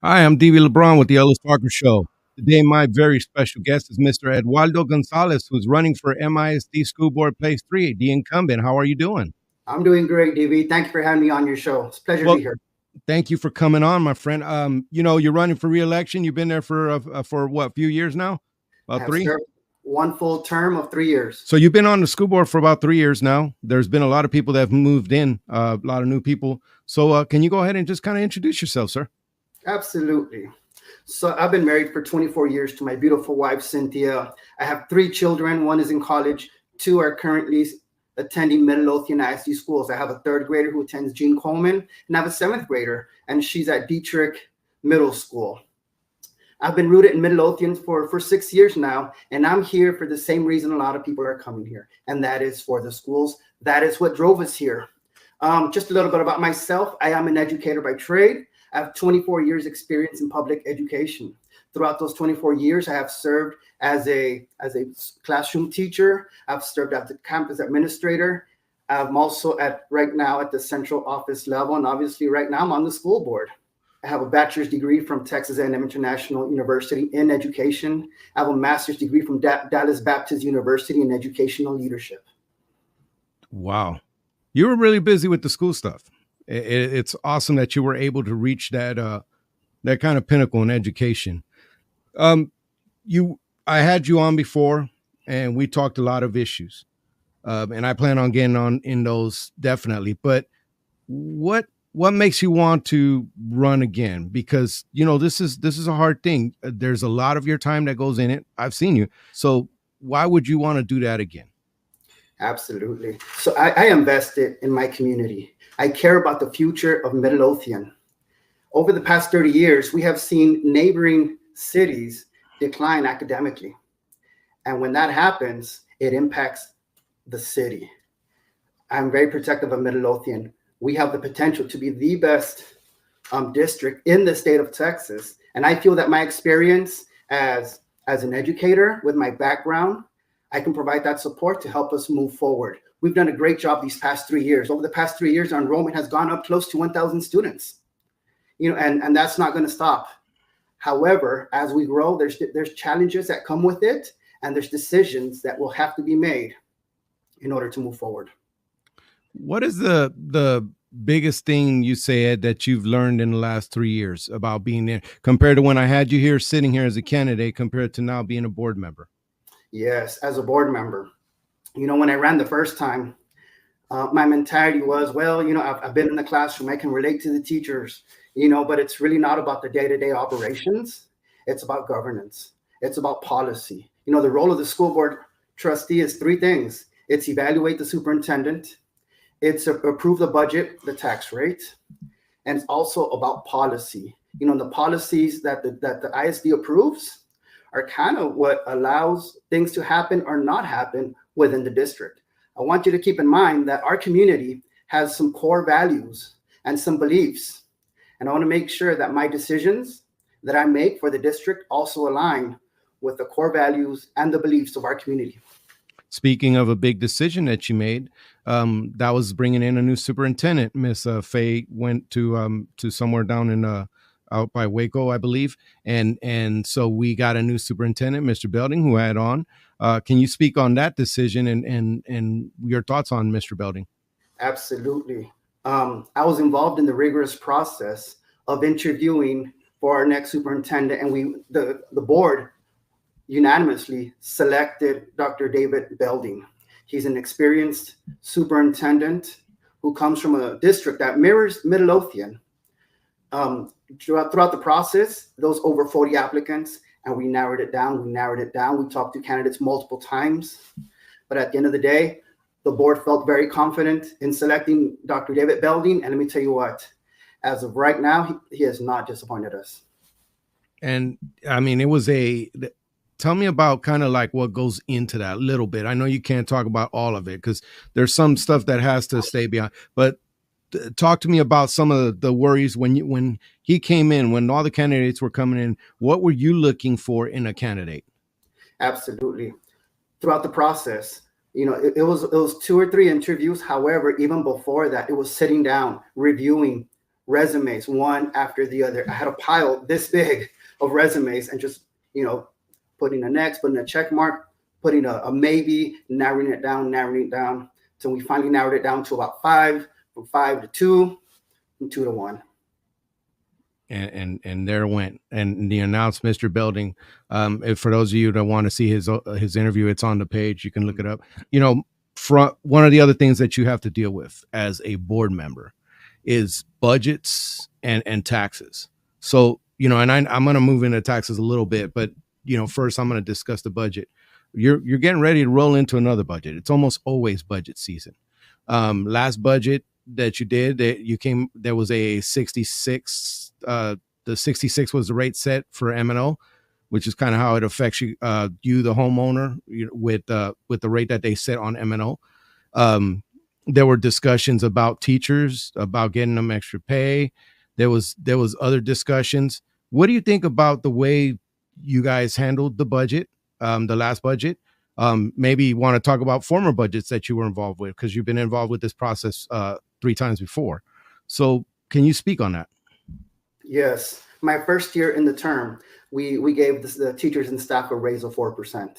Hi, I'm DV LeBron with the Ellis Parker Show. Today, my very special guest is Mr. Eduardo Gonzalez, who's running for MISD School Board Place 3, the incumbent. How are you doing? I'm doing great, DV. Thank you for having me on your show. It's a pleasure to Well, be here. thank you for coming on, my friend. You're running for re-election. You've been there for what, a few years now? I About have three? served one full term of 3 years. So you've been on the school board for about 3 years now. There's been a lot of people that have moved in, a lot of new people. So can you go ahead and just kind of introduce yourself, sir? Absolutely. So I've been married for 24 years to my beautiful wife, Cynthia. I have 3 children. One is in college. 2 are currently attending Midlothian ISD schools. I have a 3rd grader who attends Gene Coleman, and I have a 7th grader, and she's at Dietrich Middle School. I've been rooted in Midlothian for 6 years now, and I'm here for the same reason a lot of people are coming here, and that is for the schools. That is what drove us here. Just a little bit about myself. I am an educator by trade. I have 24 years experience in public education. Throughout those 24 years, I have served as a classroom teacher. I've served as a campus administrator. I'm also right now at the central office level, and obviously right now I'm on the school board. I have a bachelor's degree from Texas A&M International University in education. I have a master's degree from Dallas Baptist University in educational leadership. Wow. You were really busy with the school stuff. It's awesome that you were able to reach that kind of pinnacle in education. Um, I had you on before, and we talked a lot of issues, and I plan on getting on in those definitely. But what makes you want to run again? Because this is a hard thing. There's a lot of your time that goes in it. I've seen you. So why would you want to do that again? Absolutely. So I invested in my community. I care about the future of Midlothian. Over the past 30 years, we have seen neighboring cities decline academically. And when that happens, it impacts the city. I'm very protective of Midlothian. We have the potential to be the best district in the state of Texas. And I feel that my experience as an educator with my background, I can provide that support to help us move forward. We've done a great job these past 3 years. Over the past 3 years, our enrollment has gone up close to 1,000 students. And that's not going to stop. However, as we grow, there's challenges that come with it, and there's decisions that will have to be made in order to move forward. What is the biggest thing you said that you've learned in the last 3 years about being there compared to when I had you here sitting here as a candidate compared to now being a board member? Yes, as a board member, when I ran the first time, my mentality was, well, I've been in the classroom. I can relate to the teachers, but it's really not about the day-to-day operations. It's about governance. It's about policy. The role of the school board trustee is 3 things. It's evaluate the superintendent. It's approve the budget, the tax rate, and it's also about policy. The policies that the ISD approves are kind of what allows things to happen or not happen within the district. I want you to keep in mind that our community has some core values and some beliefs. And I want to make sure that my decisions that I make for the district also align with the core values and the beliefs of our community. Speaking of a big decision that you made, that was bringing in a new superintendent. Miss Faye went to somewhere down in out by Waco, I believe, and so we got a new superintendent, Mr. Belding, who had on. Can you speak on that decision and your thoughts on Mr. Belding? Absolutely. I was involved in the rigorous process of interviewing for our next superintendent, and the board unanimously selected Dr. David Belding. He's an experienced superintendent who comes from a district that mirrors Midlothian. Throughout the process, those over 40 applicants, and we narrowed it down. We talked to candidates multiple times. But at the end of the day, the board felt very confident in selecting Dr. David Belding. And let me tell you what, as of right now, he has not disappointed us. And I mean, tell me about kind of like what goes into that a little bit. I know you can't talk about all of it because there's some stuff that has to stay behind, but talk to me about some of the worries when he came in, when all the candidates were coming in. What were you looking for in a candidate? Absolutely. Throughout the process, it was 2 or 3 interviews. However, even before that, it was sitting down, reviewing resumes, one after the other. I had a pile this big of resumes and just, putting a next, putting a check mark, putting a maybe, narrowing it down. So we finally narrowed it down to about 5, from 5 to 2, from 2 to 1. And there went, and the announced Mr. Belding. If for those of you that want to see his interview, it's on the page. You can look it up. From one of the other things that you have to deal with as a board member is budgets and taxes. So and I'm going to move into taxes a little bit, but first I'm going to discuss the budget. You're getting ready to roll into another budget. It's almost always budget season. Last budget that you did, there was a 66. The 66 was the rate set for M&O, which is kind of how it affects you, the homeowner, with the rate that they set on M&O. There were discussions about teachers, about getting them extra pay. There was other discussions. What do you think about the way you guys handled the budget, the last budget? Maybe you want to talk about former budgets that you were involved with, because you've been involved with this process 3 times before. So can you speak on that? Yes. My first year in the term, we gave the teachers and staff a raise of 4%.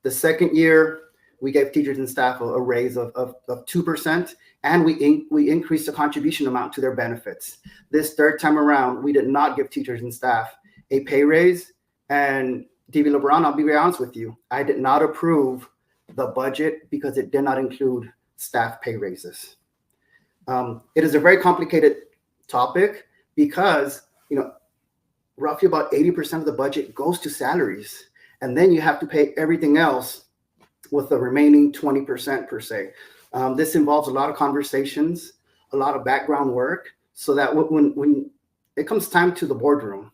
The second year, we gave teachers and staff a raise of 2%, and we increased the contribution amount to their benefits. This third time around, we did not give teachers and staff a pay raise. And DV LeBron, I'll be very honest with you, I did not approve the budget because it did not include staff pay raises. It is a very complicated topic because, roughly about 80% of the budget goes to salaries. And then you have to pay everything else with the remaining 20% per se. This involves a lot of conversations, a lot of background work, so that when it comes time to the boardroom,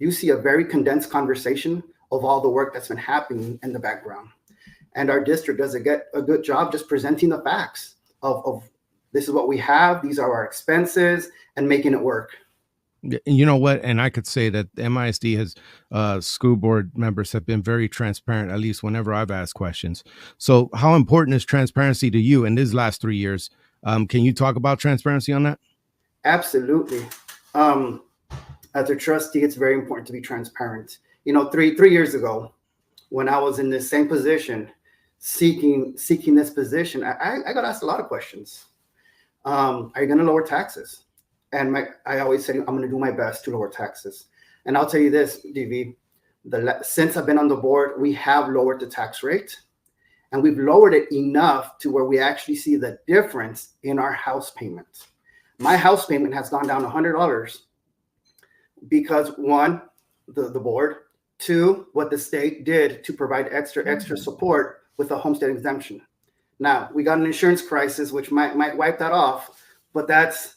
you see a very condensed conversation of all the work that's been happening in the background. And our district does a good job just presenting the facts of this is what we have, these are our expenses, and making it work. You know what? And I could say that MISD has school board members have been very transparent, at least whenever I've asked questions. So how important is transparency to you in these last 3 years? Can you talk about transparency on that? Absolutely. As a trustee, it's very important to be transparent. 3 years ago, when I was in the same position, seeking this position, I got asked a lot of questions. Are you going to lower taxes? And I always said, I'm going to do my best to lower taxes. And I'll tell you this, DV, since I've been on the board, we have lowered the tax rate, and we've lowered it enough to where we actually see the difference in our house payment. My house payment has gone down $100 because, one, the board, two, what the state did to provide extra support with the homestead exemption. Now, we got an insurance crisis, which might wipe that off, but that's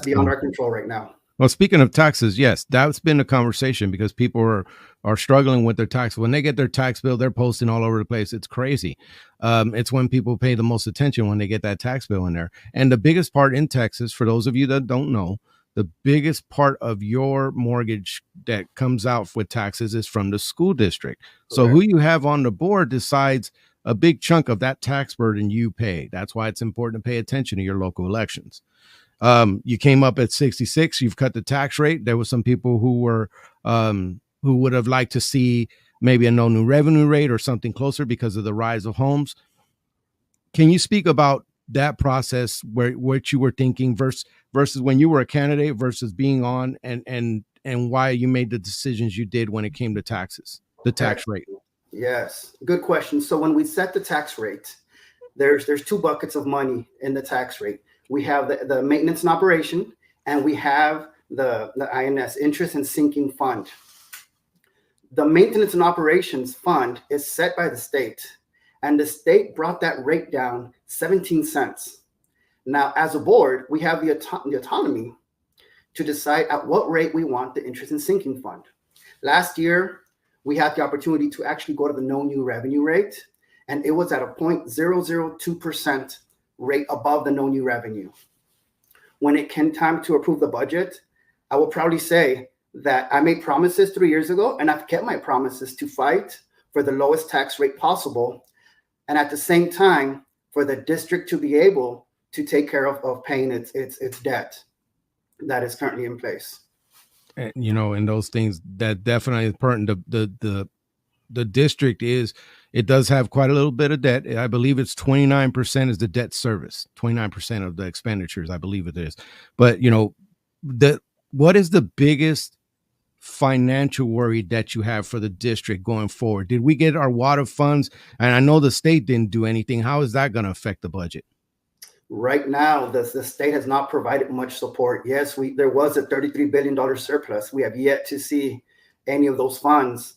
beyond our control right now. Well, speaking of taxes, yes, that's been a conversation because people are struggling with their tax. When they get their tax bill, they're posting all over the place. It's crazy. It's when people pay the most attention when they get that tax bill in there. And the biggest part in Texas, for those of you that don't know, the biggest part of your mortgage that comes out with taxes is from the school district. So who you have on the board decides a big chunk of that tax burden you pay. That's why it's important to pay attention to your local elections. You came up at 66. You've cut the tax rate. There were some people who would have liked to see maybe a no new revenue rate or something closer because of the rise of homes. Can you speak about that process, what you were thinking versus when you were a candidate versus being on, and why you made the decisions you did when it came to taxes, the tax rate? Yes, good question. So when we set the tax rate, there's 2 buckets of money in the tax rate. We have the maintenance and operation, and we have the INS, interest and sinking fund. The maintenance and operations fund is set by the state, and the state brought that rate down 17 cents. Now, as a board, we have the autonomy to decide at what rate we want the interest and sinking fund. Last year, we had the opportunity to actually go to the no new revenue rate, and it was at a 0.002% rate above the no new revenue. When it came time to approve the budget, I will proudly say that I made promises 3 years ago, and I've kept my promises to fight for the lowest tax rate possible, and at the same time, for the district to be able to take care of paying its debt. that is currently in place. And, and those things that definitely is pertinent. The district it does have quite a little bit of debt. I believe it's 29% is the debt service, 29% of the expenditures, I believe it is. But what is the biggest financial worry that you have for the district going forward? Did we get our water funds? And I know the state didn't do anything. How is that going to affect the budget? Right now, the state has not provided much support. Yes, there was a $33 billion surplus. We have yet to see any of those funds,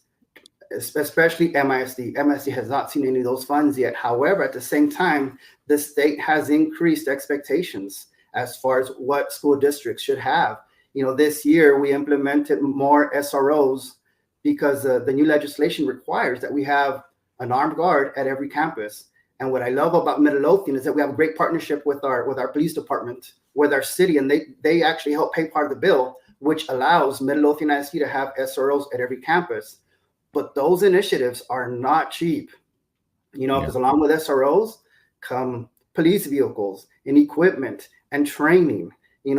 especially MISD. MISD has not seen any of those funds yet. However, at the same time, the state has increased expectations as far as what school districts should have. This year we implemented more SROs because the new legislation requires that we have an armed guard at every campus. And what I love about Midlothian is that we have a great partnership with our police department, with our city, and they actually help pay part of the bill, which allows Midlothian ISD to have SROs at every campus. But those initiatives are not cheap, because along with SROs come police vehicles and equipment and training.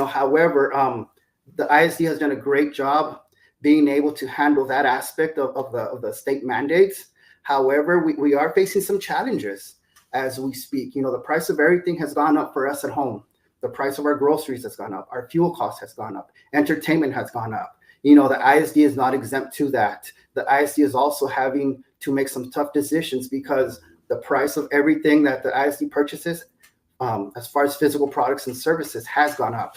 However, the ISD has done a great job being able to handle that aspect of the state mandates. However, we are facing some challenges as we speak. The price of everything has gone up for us at home. The price of our groceries has gone up. Our fuel cost has gone up. Entertainment has gone up. The ISD is not exempt to that. The ISD is also having to make some tough decisions because the price of everything that the ISD purchases, as far as physical products and services, has gone up.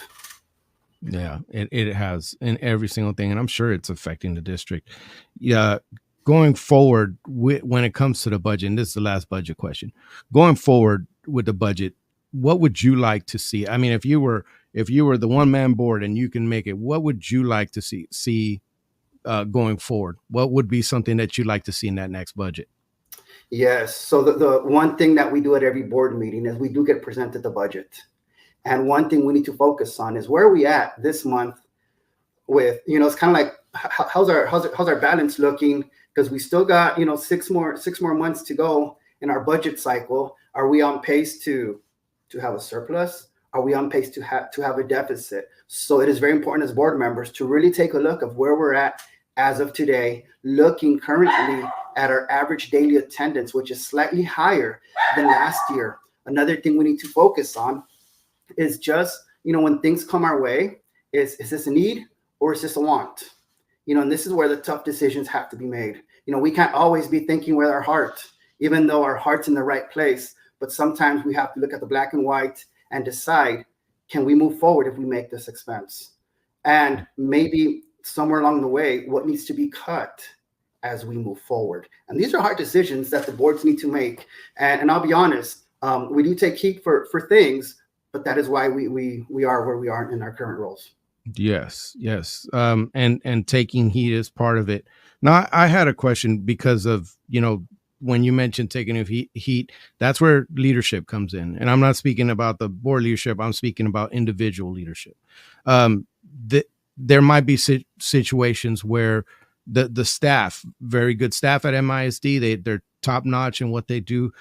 Yeah, it has in every single thing. And I'm sure it's affecting the district. Yeah. Going forward, when it comes to the budget, and this is the last budget question, going forward with the budget, what would you like to see? I mean, if you were the one-man board and you can make it, what would you like to see going forward? What would be something that you'd like to see in that next budget? Yes. So the one thing that we do at every board meeting is we do get presented the budget. And one thing we need to focus on is where are we at this month with, it's kind of like, how's our balance looking? Because we still got, 6 more months to go in our budget cycle. Are we on pace to have a surplus? Are we on pace to have a deficit? So it is very important as board members to really take a look of where we're at as of today, looking currently at our average daily attendance, which is slightly higher than last year. Another thing we need to focus on is just, when things come our way, is this a need or is this a want? And this is where the tough decisions have to be made. We can't always be thinking with our heart, even though our heart's in the right place. But sometimes we have to look at the black and white and decide, can we move forward if we make this expense? And maybe somewhere along the way, what needs to be cut as we move forward? And these are hard decisions that the boards need to make. And I'll be honest, we do take heat for things, but that is why we are where we are in our current roles. Yes. And taking heat is part of it. Now, I had a question because of, when you mentioned taking of heat, that's where leadership comes in. And I'm not speaking about the board leadership. I'm speaking about individual leadership. There might be situations where the staff, very good staff at MISD, they're top notch in what they do.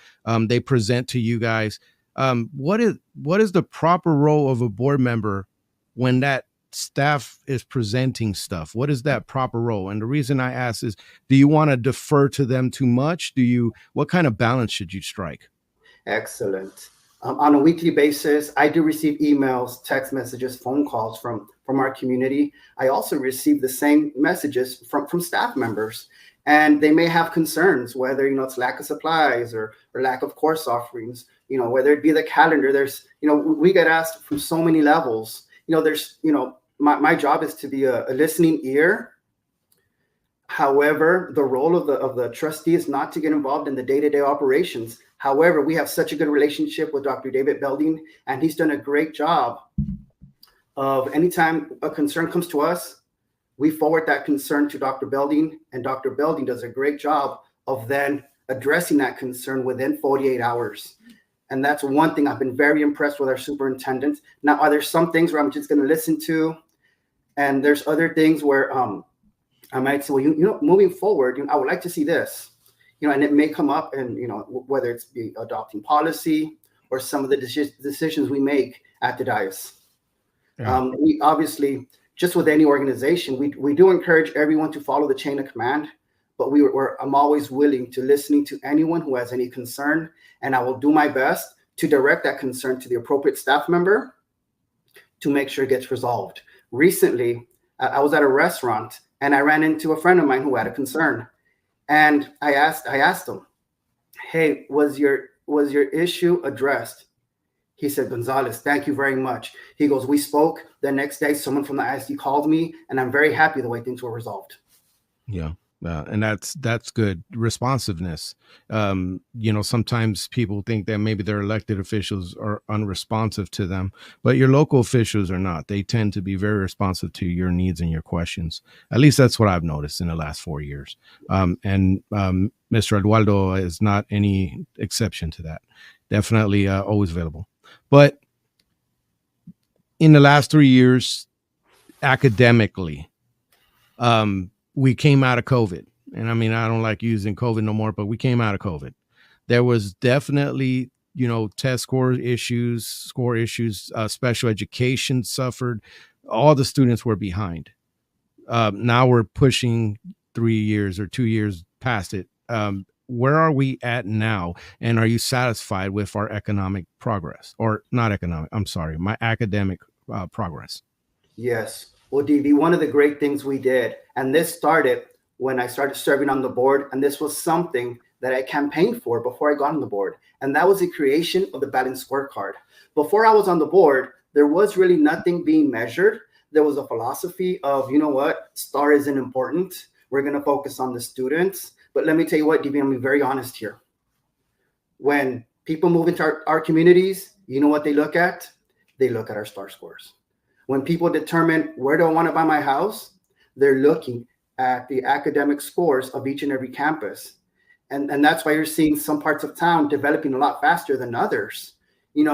They present to you guys. What is the proper role of a board member when that staff is presenting stuff? What is that proper role? And the reason I ask is, do you want to defer to them too much? What kind of balance should you strike? Excellent. On a weekly basis, I do receive emails, text messages, phone calls from our community. I also receive the same messages from staff members, and they may have concerns, whether, it's lack of supplies or lack of course offerings, whether it be the calendar. There's, we get asked from so many levels. There's, my job is to be a listening ear. However, the role of the trustee is not to get involved in the day-to-day operations. However, we have such a good relationship with Dr. David Belding, and he's done a great job of anytime a concern comes to us, we forward that concern to Dr. Belding, and Dr. Belding does a great job of then addressing that concern within 48 hours. And that's one thing I've been very impressed with our superintendents. Now, are there some things where I'm just going to listen to? And there's other things where I might say, well, moving forward, I would like to see this, and it may come up, and, whether it's be adopting policy or some of the decisions we make at the dais. Yeah. We obviously, just with any organization, we do encourage everyone to follow the chain of command, but I'm always willing to listening to anyone who has any concern, and I will do my best to direct that concern to the appropriate staff member to make sure it gets resolved. Recently, I was at a restaurant and I ran into a friend of mine who had a concern, and I asked him, "Hey, was your issue addressed?" He said, "Gonzalez, thank you very much." He goes, "We spoke. The next day, someone from the ISD called me, and I'm very happy the way things were resolved." Yeah. And that's good responsiveness. Sometimes people think that maybe their elected officials are unresponsive to them, but your local officials are not. They tend to be very responsive to your needs and your questions. At least that's what I've noticed in the last 4 years. And Mr. Eduardo is not any exception to that. Definitely always available. But in the last 3 years, academically, we came out of COVID. And I mean, I don't like using COVID no more, but we came out of COVID. There was definitely, test score issues, special education suffered. All the students were behind. Now we're pushing 3 years or 2 years past it. Where are we at now? And are you satisfied with our economic progress, or not economic? I'm sorry, my academic progress? Yes. Well, DV, one of the great things we did, and this started when I started serving on the board, and this was something that I campaigned for before I got on the board, and that was the creation of the balanced scorecard. Before I was on the board, there was really nothing being measured. There was a philosophy of, you know what, STAR isn't important. We're going to focus on the students. But let me tell you what, DV, I'm being very honest here. When people move into our communities, you know what they look at? They look at our STAR scores. When people determine where do I want to buy my house, they're looking at the academic scores of each and every campus. And that's why you're seeing some parts of town developing a lot faster than others.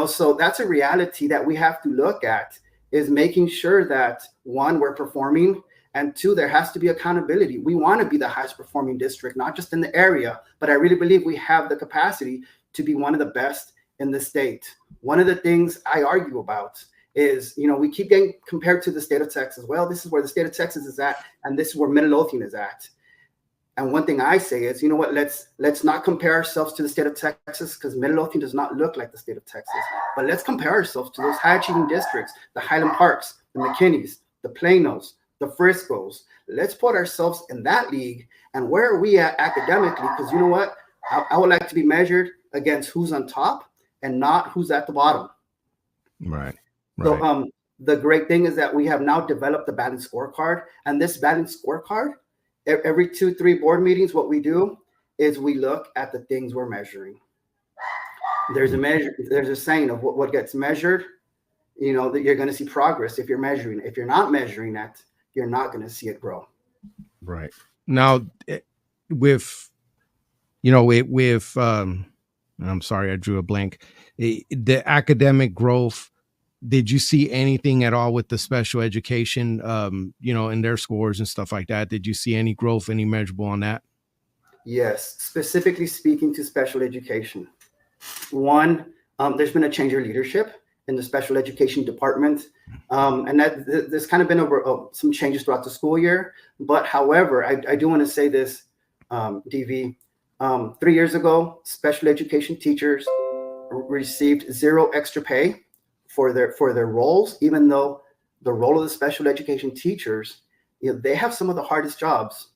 So that's a reality that we have to look at, is making sure that, one, we're performing, and two, there has to be accountability. We want to be the highest performing district, not just in the area, but I really believe we have the capacity to be one of the best in the state. One of the things I argue about is, we keep getting compared to the state of Texas. Well, this is where the state of Texas is at, and this is where Midlothian is at. And one thing I say is, you know what, let's not compare ourselves to the state of Texas, because Midlothian does not look like the state of Texas. But let's compare ourselves to those high achieving districts, the Highland Parks, the McKinneys, the Planos, the Friscos. Let's put ourselves in that league. And where are we at academically? Because you know what, I would like to be measured against who's on top and not who's at the bottom. Right. So the great thing is that we have now developed the balanced scorecard, and this balanced scorecard, every 2-3 board meetings, what we do is we look at the things we're measuring. There's a saying of what gets measured, that you're going to see progress if you're measuring. If you're not measuring that, you're not going to see it grow. Right. Now, with I'm sorry, I drew a blank. The academic growth, did you see anything at all with the special education, in their scores and stuff like that? Did you see any growth, any measurable on that? Yes, specifically speaking to special education. One, there's been a change of leadership in the special education department, and that there's kind of been some changes throughout the school year. But however, I do want to say this, DV. 3 years ago, special education teachers received 0 extra pay for their roles, even though the role of the special education teachers, they have some of the hardest jobs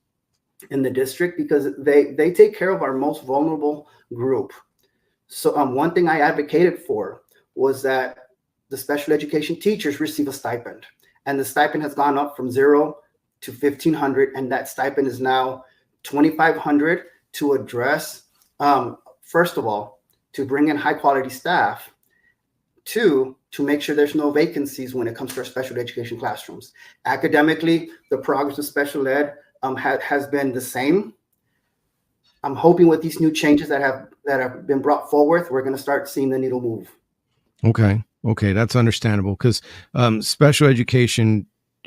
in the district, because they take care of our most vulnerable group. So one thing I advocated for was that the special education teachers receive a stipend, and the stipend has gone up from 0 to $1,500, and that stipend is now $2,500 to address, first of all, to bring in high quality staff, two, to make sure there's no vacancies when it comes to our special education classrooms. Academically, the progress of special ed has been the same. I'm hoping with these new changes that have been brought forward, we're going to start seeing the needle move. Okay, that's understandable, because special education,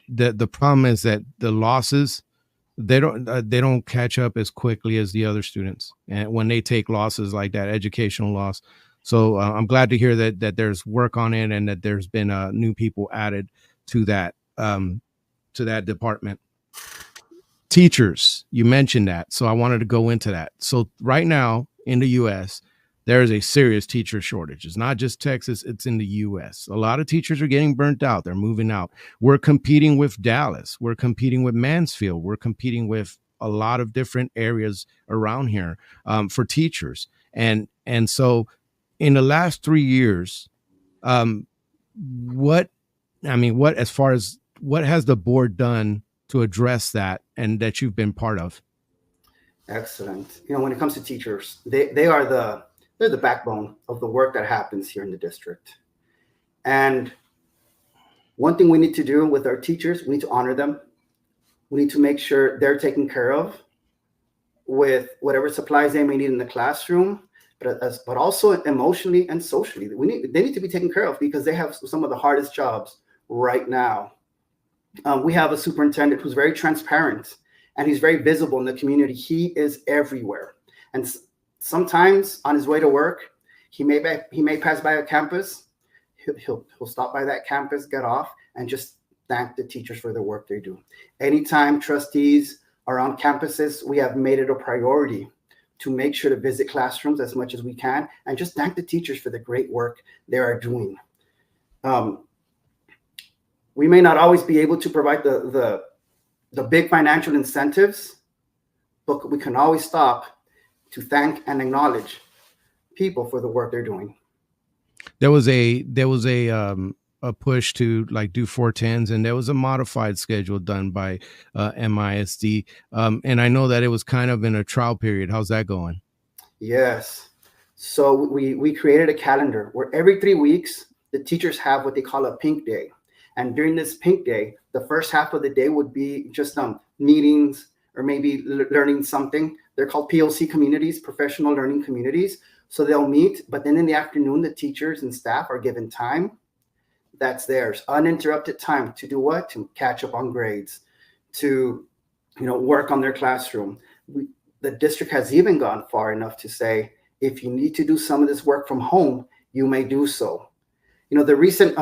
the problem is that the losses, they don't catch up as quickly as the other students, and when they take losses like that, educational loss. So I'm glad to hear that there's work on it, and that there's been new people added to that department. Teachers, you mentioned that, so I wanted to go into that. So right now in the U.S., there is a serious teacher shortage. It's not just Texas, it's in the U.S. A lot of teachers are getting burnt out. They're moving out. We're competing with Dallas. We're competing with Mansfield. We're competing with a lot of different areas around here for teachers. And so in the last 3 years, um, what as far as what has the board done to address that and that you've been part of? Excellent. When it comes to teachers, they're the backbone of the work that happens here in the district. And one thing we need to do with our teachers, we need to honor them. We need to make sure they're taken care of with whatever supplies they may need in the classroom, but also emotionally and socially. They need to be taken care of because they have some of the hardest jobs right now. We have a superintendent who's very transparent and he's very visible in the community. He is everywhere. And sometimes on his way to work, he may pass by a campus. He'll stop by that campus, get off, and just thank the teachers for the work they do. Anytime trustees are on campuses, we have made it a priority to make sure to visit classrooms as much as we can and just thank the teachers for the great work they are doing. We may not always be able to provide the big financial incentives, but we can always stop to thank and acknowledge people for the work they're doing. There was a push to like do 410s, and there was a modified schedule done by MISD. And I know that it was kind of in a trial period. How's that going? Yes. So we created a calendar where every 3 weeks, the teachers have what they call a pink day. And during this pink day, the first half of the day would be just meetings or maybe learning something. They're called PLC communities, professional learning communities. So they'll meet, but then in the afternoon, the teachers and staff are given time. That's theirs, uninterrupted time to do what? To catch up on grades, to work on their classroom. The district has even gone far enough to say, if you need to do some of this work from home, you may do so. The recent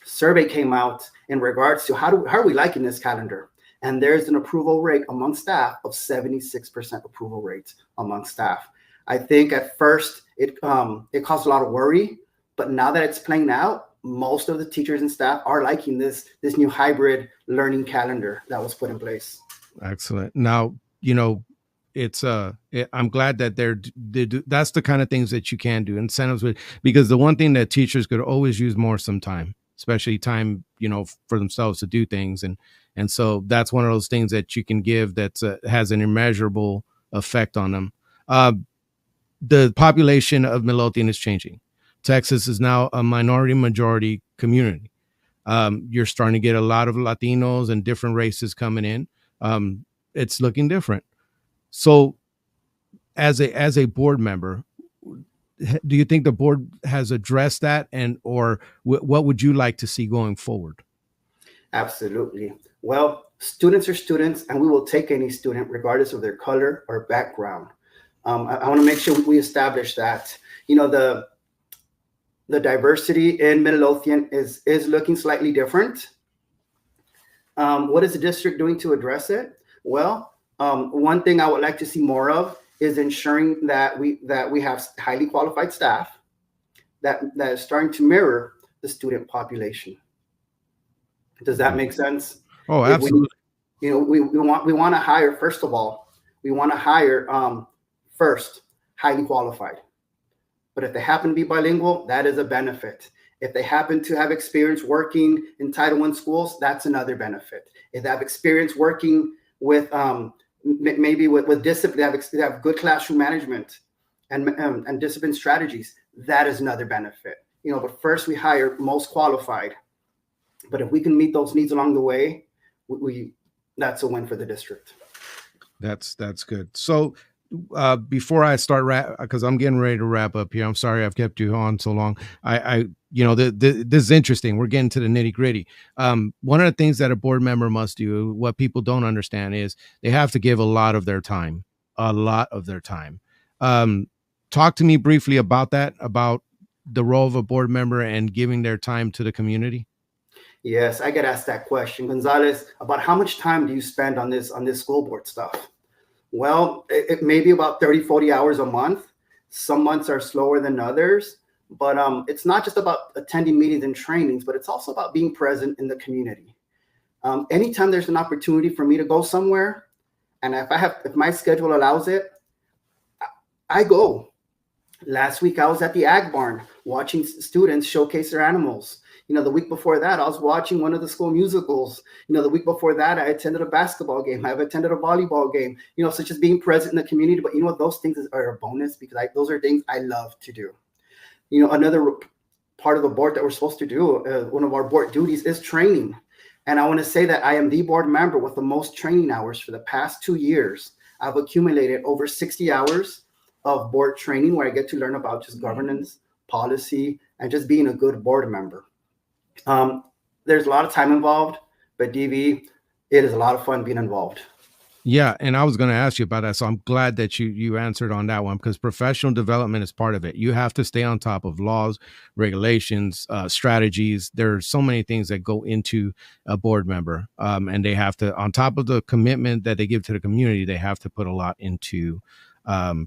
survey came out in regards to how are we liking this calendar? And there's an approval rate among staff of 76% approval rate among staff. I think at first it caused a lot of worry, but now that it's playing out, most of the teachers and staff are liking this new hybrid learning calendar that was put in place. Excellent. Now, it's I'm glad that they do. That's the kind of things that you can do, incentives because the one thing that teachers could always use more some time, especially time, for themselves to do things. And so that's one of those things that you can give that has an immeasurable effect on them. The population of Midlothian is changing. Texas is now a majority community. You're starting to get a lot of Latinos and different races coming in. It's looking different. So as a board member, do you think the board has addressed that, or what would you like to see going forward? Absolutely. Well, students are students, and we will take any student regardless of their color or background. I want to make sure we establish that. The diversity in Midlothian is looking slightly different. What is the district doing to address it? Well, one thing I would like to see more of is ensuring that we have highly qualified staff that is starting to mirror the student population. Does that make sense? Oh, absolutely. We want to hire, first of all, first highly qualified. But if they happen to be bilingual, that is a benefit. If they happen to have experience working in Title I schools, that's another benefit. If they have experience working with maybe with discipline, they have good classroom management and discipline strategies, that is another benefit. But first we hire most qualified. But if we can meet those needs along the way, that's a win for the district. That's good. So before I start because I'm getting ready to wrap up here. I'm sorry I've kept you on so long. This is interesting. We're getting to the nitty gritty. One of the things that a board member must do, what people don't understand, is they have to give a lot of their time. Talk to me briefly about that, about the role of a board member and giving their time to the community. Yes, I get asked that question, Gonzalez, about how much time do you spend on this school board stuff? Well, it may be about 30, 40 hours a month. Some months are slower than others, but it's not just about attending meetings and trainings, but it's also about being present in the community. Anytime there's an opportunity for me to go somewhere, and if my schedule allows it, I go. Last week I was at the Ag Barn watching students showcase their animals. The week before that, I was watching one of the school musicals. The week before that, I attended a basketball game. I've attended a volleyball game, such as being present in the community. But those things are a bonus because those are things I love to do. Another part of the board that we're supposed to do, one of our board duties is training. And I want to say that I am the board member with the most training hours for the past 2 years. I've accumulated over 60 hours of board training where I get to learn about just governance, policy, and just being a good board member. There's a lot of time involved, but DV, it is a lot of fun being involved. Yeah, and I was going to ask you about that, so I'm glad that you answered on that one, because professional development is part of it. You have to stay on top of laws, regulations, strategies. There's so many things that go into a board member, and they have to, on top of the commitment that they give to the community, they have to put a lot into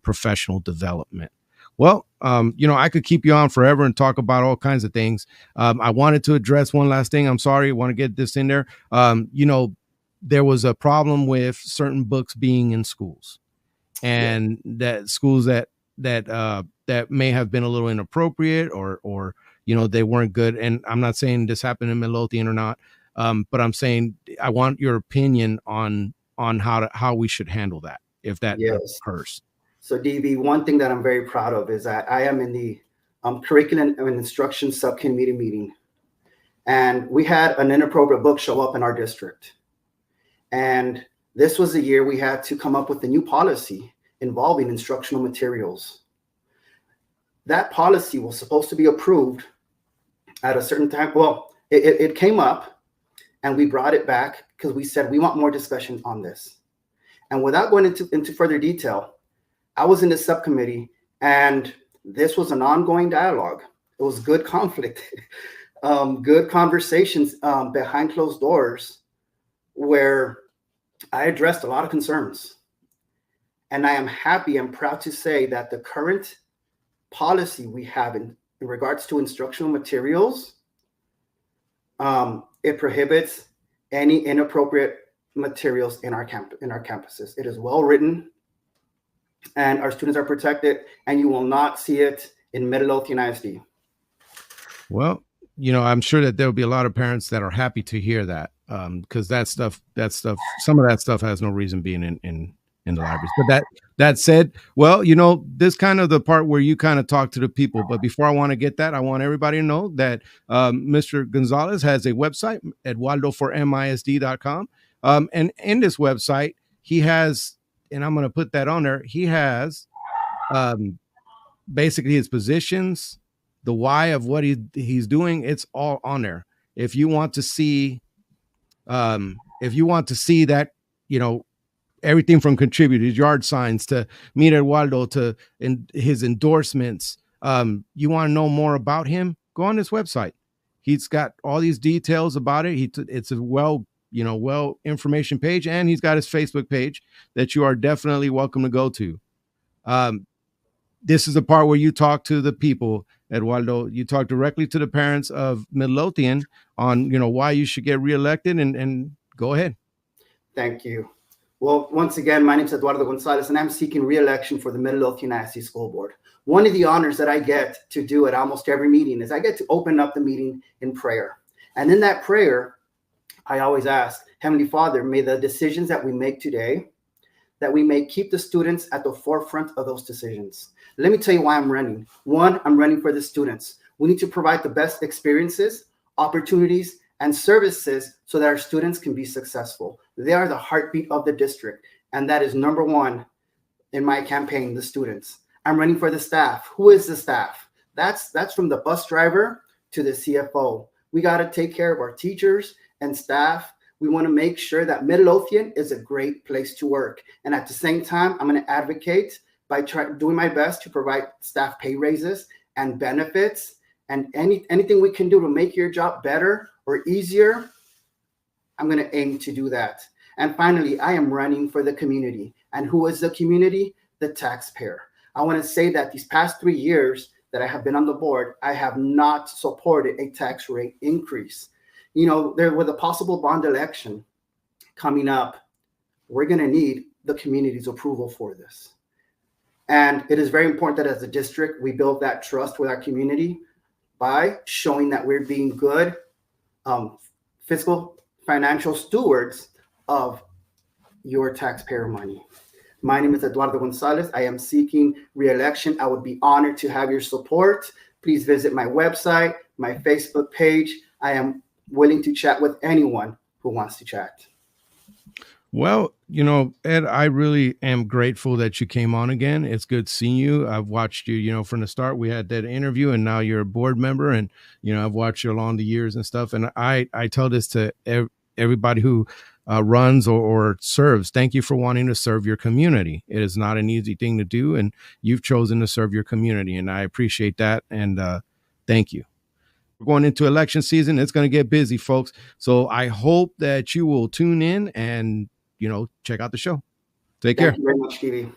professional development. Well, I could keep you on forever and talk about all kinds of things. I wanted to address one last thing. I'm sorry, I want to get this in there. There was a problem with certain books being in schools, and that schools that may have been a little inappropriate or they weren't good. And I'm not saying this happened in Midlothian or not, but I'm saying I want your opinion on how we should handle that if that occurs. So DV, one thing that I'm very proud of is that I am in the curriculum and instruction subcommittee meeting, and we had an inappropriate book show up in our district. And this was the year we had to come up with a new policy involving instructional materials. That policy was supposed to be approved at a certain time. Well, it came up and we brought it back because we said we want more discussion on this. And without going into further detail, I was in the subcommittee and this was an ongoing dialogue. It was good conflict, good conversations behind closed doors where I addressed a lot of concerns. And I am happy and proud to say that the current policy we have in regards to instructional materials, it prohibits any inappropriate materials in our campuses. It is well written, and our students are protected, and you will not see it in Midlothian ISD. Well, I'm sure that there'll be a lot of parents that are happy to hear that, because that stuff, some of that stuff has no reason being in the libraries. But that said, well, this kind of the part where you kind of talk to the people. But before I want to get that, I want everybody to know that Mr. Gonzalez has a website, eduardoformisd.com. And in this website, he has, and I'm going to put that on there, he has basically his positions, the why of what he's doing. It's all on there. If you want to see that, everything from contributors, yard signs, to meet Eduardo, to his endorsements, you want to know more about him, go on this website. He's got all these details about it. It's a well information page, and he's got his Facebook page that you are definitely welcome to go to. This is the part where you talk to the people, Eduardo. You talk directly to the parents of Midlothian on, why you should get reelected, and go ahead. Thank you. Well, once again, my name is Eduardo Gonzalez, and I'm seeking reelection for the Midlothian ISD School Board. One of the honors that I get to do at almost every meeting is I get to open up the meeting in prayer. And in that prayer, I always ask, Heavenly Father, may the decisions that we make today, that we may keep the students at the forefront of those decisions. Let me tell you why I'm running. One, I'm running for the students. We need to provide the best experiences, opportunities, and services so that our students can be successful. They are the heartbeat of the district, and that is number one in my campaign, the students. I'm running for the staff. Who is the staff? That's from the bus driver to the CFO. We got to take care of our teachers and staff. We want to make sure that Midlothian is a great place to work. And at the same time, I'm going to advocate by doing my best to provide staff pay raises and benefits, and anything we can do to make your job better or easier, I'm going to aim to do that. And finally, I am running for the community. And who is the community? The taxpayer. I want to say that these past 3 years that I have been on the board, I have not supported a tax rate increase. You know, there with a possible bond election coming up, we're going to need the community's approval for this. And it is very important that as a district, we build that trust with our community by showing that we're being good fiscal financial stewards of your taxpayer money. My name is Eduardo Gonzalez. I am seeking re-election. I would be honored to have your support. Please visit my website, my Facebook page. I am willing to chat with anyone who wants to chat. Well, you know, Ed, I really am grateful that you came on again. It's good seeing you. I've watched you, you know, from the start. We had that interview and now you're a board member, and, you know, I've watched you along the years and stuff. And I tell this to everybody who runs or serves. Thank you for wanting to serve your community. It is not an easy thing to do, and you've chosen to serve your community. And I appreciate that. And thank you. We're going into election season. It's going to get busy, folks. So I hope that you will tune in and, you know, check out the show. Take care. Thank you very much, Stevie.